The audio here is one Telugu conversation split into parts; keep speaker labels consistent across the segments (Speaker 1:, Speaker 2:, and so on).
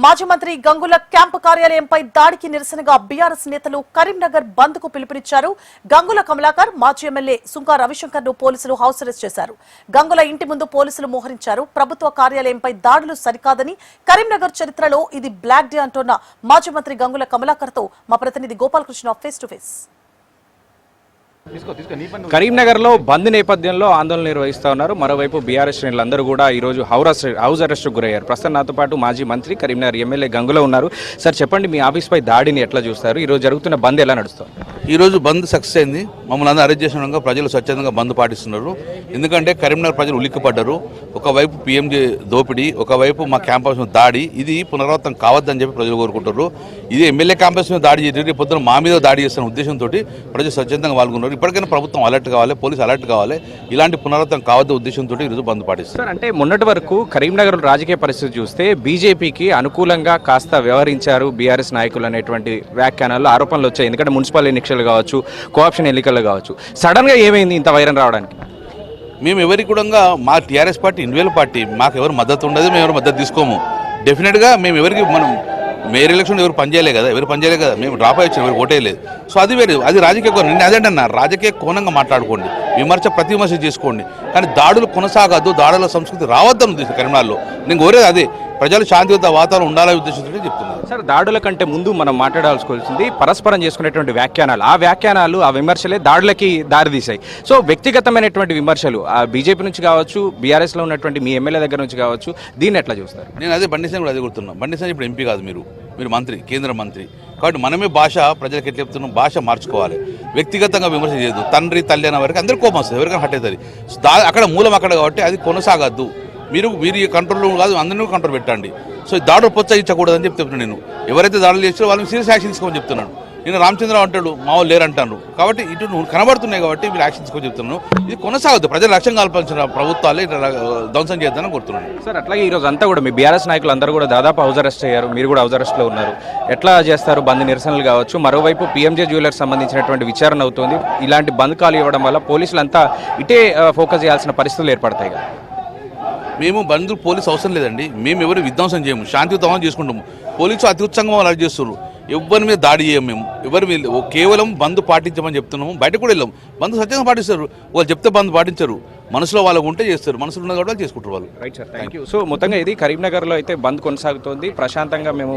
Speaker 1: మాజీ మంత్రి గంగుల క్యాంపు కార్యాలయంపై దాడికి నిరసనగా బీఆర్ఎస్ నేతలు కరీంనగర్ బంద్ కు పిలుపునిచ్చారు. గంగుల కమలాకర్, మాజీ ఎమ్మెల్యే సుంకా రవిశంకర్ ను పోలీసులు హౌస్ అరెస్ట్ చేశారు. గంగుల ఇంటి ముందు పోలీసులు మోహరించారు. ప్రభుత్వ కార్యాలయంపై దాడులు సరికాదని, కరీంనగర్ చరిత్రలో ఇది బ్లాక్ డే అంటున్న మాజీ మంత్రి గంగుల కమలాకర్ తో మా ప్రతినిధి Gopalakrishna face to face.
Speaker 2: Karimnagar లో బంద్ నేపథ్యంలో ఆందోళన నిర్వహిస్తా ఉన్నారు. మరోవైపు బీఆర్ఎస్ శ్రేణులందరూ కూడా ఈ రోజు హౌస్ అరెస్ట్ గురయ్యారు. ప్రస్తుతం నాతో పాటు మాజీ మంత్రి, కరీంనగర్ ఎమ్మెల్యే గంగుల ఉన్నారు. సార్ చెప్పండి, మీ ఆఫీస్ పై దాడిని ఎట్లా చూస్తారు? ఈ రోజు జరుగుతున్న బంద్ ఎలా నడుస్తారు?
Speaker 3: ఈ రోజు బంద్ సక్సెస్ అయింది. మమ్మల్ని అందరూ అరెస్ట్ చేసిన ప్రజలు స్వచ్ఛందంగా బంద్ పాటిస్తున్నారు. ఎందుకంటే కరీంనగర్ ప్రజలు ఉలిక్కిపడ్డారు. ఒకవైపు పీఎంజే దోపిడీ, ఒకవైపు మా క్యాంపస్ మీద దాడి. ఇది పునరావృతం కావద్దని చెప్పి ప్రజలు కోరుకుంటారు. ఇది ఎమ్మెల్యే క్యాంపస్ మీద దాడి చేసి పొద్దున మా మీద దాడి చేస్తున్న ఉద్దేశంతో ప్రజలు స్వచ్ఛందంగా పాల్గొన్నారు. ఇప్పటికైనా ప్రభుత్వం అలర్ట్ కావాలి, పోలీసు అలర్ట్ కావాలి. ఇలాంటి పునరావృతం కావద్దు ఉద్దేశంతో ఈరోజు బంద్ పాటిస్తారు.
Speaker 2: అంటే మొన్నటి వరకు కరీంనగర్ రాజకీయ పరిస్థితి చూస్తే బీజేపీకి అనుకూలంగా కాస్త వ్యవహరించారు బీఆర్ఎస్ నాయకులు అనేటువంటి వ్యాఖ్యానాలు, ఆరోపణలు వచ్చాయి. ఎందుకంటే మున్సిపల్ ఎన్నికలు కావచ్చు, కోఆప్షన్ ఎన్నికలు కావచ్చు. సడన్ గా ఏమైంది ఇంత వైరం రావడానికి?
Speaker 3: మేము ఎవరికి కూడా మా టీఆర్ఎస్ పార్టీ ఇండివిజువల్ పార్టీ, మాకు ఎవరు మద్దతు ఉండదు, మేము ఎవరు మద్దతు తీసుకోము. డెఫినెట్గా మేము ఎవరికి మేయర్ ఎలక్షన్ ఎవరు పనిచేయలే కదా, మేము డ్రాప్ అయ్యి ఎవరు ఓటేయలేదు. సో అది వేరే, అది రాజకీయ కోణం. నేను అదేంటన్నా, రాజకీయ కోణంగా మాట్లాడుకోండి, ప్రతి విమర్శ చేసుకోండి, కానీ దాడులు కొనసాగద్దు, దాడుల సంస్కృతి రావద్దని ఉద్దేశం కరీంనగర్లో. నేను కోరేది అదే, ప్రజలు శాంతియుత వాతావరణం ఉండాలనే ఉద్దేశంతో చెప్తున్నాను.
Speaker 2: సార్, దాడుల కంటే ముందు మనం మాట్లాడాల్సుకోవాల్సింది పరస్పరం చేసుకునేటువంటి వ్యాఖ్యానాలు. ఆ వ్యాఖ్యానాలు, ఆ విమర్శలే దాడులకి దారితీశాయి. సో వ్యక్తిగతమైనటువంటి విమర్శలు బీజేపీ నుంచి కావచ్చు, బీఆర్ఎస్లో ఉన్నటువంటి మీ ఎమ్మెల్యే దగ్గర నుంచి కావచ్చు, దీన్ని ఎట్లా చూస్తారు?
Speaker 3: నేను అదే బండి సంజయ్ కూడా అదే గుర్తున్నాను. బండి సంజయ్ ఇప్పుడు ఎంపీ కాదు, మీరు మంత్రి, కేంద్ర మంత్రి. కాబట్టి మనమే భాష ప్రజలకు ఎట్లా చెప్తున్నాం, భాష మార్చుకోవాలి. వ్యక్తిగతంగా విమర్శ చేయదు. తండ్రి తల్లి అనే వరకు అందరికీ కోపం వస్తుంది, ఎవరికైనా హట్ అవుతుంది. అక్కడ మూలం అక్కడ కాబట్టి అది కొనసాగద్దు. మీరు కంట్రోల్లో కాదు, అందరినీ కంట్రోల్ పెట్టండి. సో దాడులు ప్రోత్సహించకూడదని చెప్తున్నాను. నేను ఎవరైతే దాడులు చేస్తారో వాళ్ళని సీరియస్ యాక్షన్ తీసుకోమని చెప్తున్నాను. నేను రామచంద్రరావు అంటాడు, మా వాళ్ళు లేరు అంటాను. కాబట్టి ఇటు నువ్వు కనబడుతున్నాయి కాబట్టి మీరు యాక్షన్ తీసుకోని చెప్తున్నాను. ఇది కొనసాగద్దు. ప్రజలు లక్ష్యం కల్పించిన ప్రభుత్వాలే ధ్వంసం చేద్దామని కోరుతున్నాను.
Speaker 2: సార్, అట్లాగే ఈ రోజు అంతా కూడా మీ బీఆర్ఎస్ నాయకులు అందరూ కూడా దాదాపు హౌస్ అరెస్ట్ అయ్యారు. మీరు కూడా హౌస్ అరెస్ట్లో ఉన్నారు. ఎట్లా చేస్తారు బంద్ నిరసనలు కావచ్చు? మరోవైపు పీఎంజే జ్యువెలర్స్ సంబంధించినటువంటి విచారణ అవుతుంది. ఇలాంటి బంద్ కాలు ఇవ్వడం వల్ల పోలీసులంతా ఇటే ఫోకస్ చేయాల్సిన పరిస్థితులు ఏర్పడతాయి కదా.
Speaker 3: మేము బంధు పోలీసు అవసరం లేదండి. మేము ఎవరు విధ్వంసం చేయము, శాంతియుతంగా చేసుకుంటాము. పోలీసు అతి ఉత్సాహంగా అలర్ట్ చేస్తున్నారు. ఎవరి మీద దాడి చేయము. మేము ఎవరి మీద కేవలం బంద్ పాటించమని చెప్తున్నాము. బయట కూడా వెళ్ళాము. బంద్ సత్యంగా పాటిస్తారు. వాళ్ళు చెప్తే బంద్ పాటించరు. మనసులో వాళ్ళకు ఉంటే చేస్తారు, మనసులో ఉన్నది కూడా చేసుకుంటారు వాళ్ళు.
Speaker 2: Right sir, thank you. So మొత్తంగా ఇది కరీంనగర్లో అయితే బంద్ కొనసాగుతోంది. ప్రశాంతంగా మేము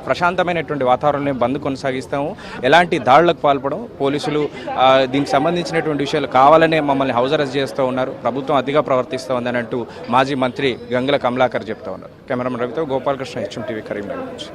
Speaker 2: ప్రశాంతమైనటువంటి వాతావరణంలో బంద్ కొనసాగిస్తాము. ఎలాంటి దాడులకు పాల్పడం, పోలీసులు దీనికి సంబంధించినటువంటి విషయాలు కావాలనే మమ్మల్ని హౌస్ అరెస్ట్ చేస్తూ ఉన్నారు, ప్రభుత్వం అతిగా ప్రవర్తిస్తూ ఉందని అంటూ మాజీ మంత్రి గంగుల కమలాకర్ చెప్తా ఉన్నారు. కెమెరామెన్ రవితో గోపాలకృష్ణ, HM TV, కరీంనగర్ నుంచి.